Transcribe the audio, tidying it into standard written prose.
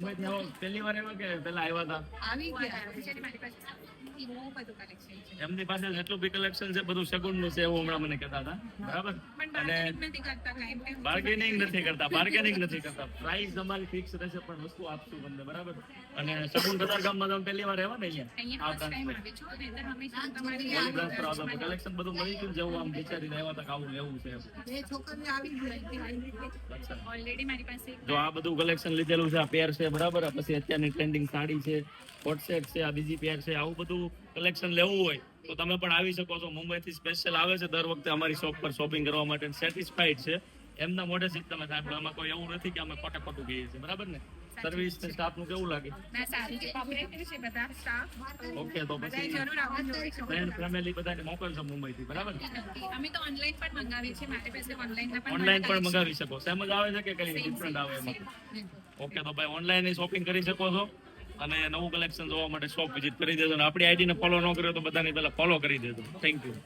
પહેલી વાર એવા કે પેલા આવ્યા હતા? આવી ગયા છે મારી પાસે બહુ બધું કલેક્શન છે. એમની પાસે જેટલું બી કલેક્શન છે બધું સગુણનું છે એવું હમણાં મને કહેતા હતા, બરાબર? અને નથી કરતા કાંઈ બાર્ગેનિંગ નથી કરતા પ્રાઇસ અમારી ફિક્સ રહેશે પણ વસ્તુ આપશું તમને, બરાબર? અને સગુણ કતારગામમાં તમે પહેલી વાર આવ્યા ને અહીંયા આ બ્રાન્ચ કલેક્શન બધું મળી ગયું જેવું આમ વિચારીને આવ્યા હતા કે આવું લેવું છે એમ. ઓલરેડી મારી પાસે જો આ બધું કલેક્શન લીધેલું છે, આ પેર છે, બરાબર? પછી અત્યારની ટ્રેન્ડિંગ સાડી છે, કોટ સેટ છે, આ બીજી પેર છે, આવું બધું કલેક્શન લેવું હોય તો તમે પણ આવી શકો છો. મુંબઈથી સ્પેશિયલ આવે છે દર વખતે અમારી શોપ પર શોપિંગ કરવા માટે, સેટિસ્ફાઈડ છે. એમના મોઢે જ તમે સાંભળો, આમાં કોઈ એવું નથી કે અમે ખોટું કહીએ છીએ, બરાબર ને? સર્વિસ ને સ્ટાફ નું કેવું લાગે? ના સારું છે, કોઓપરેટિવ છે બધા સ્ટાફ. ઓકે, તો બધા પછી જરૂર આવવું જોઈએ. ફ્રેન્ડ ફેમિલી બધાને મોકલજો મુંબઈથી, બરાબર? અમે તો ઓનલાઈન પણ મંગાવીએ છીએ, મારી પાસે ઓનલાઈન પણ મંગાવી શકો. સેમ જ આવે છે કે કઈ ડિફરન્ટ આવે એમાં? ઓકે, તો ભાઈ ઓનલાઈન શોપિંગ કરી શકો છો અને નવું કલેક્શન જોવા માટે શોપ વિઝિટ કરી દેજો. અને આપણી આઈડી ને ફોલો ન કર્યો તો બધાની પહેલા ફોલો કરી દેજો. Thank you.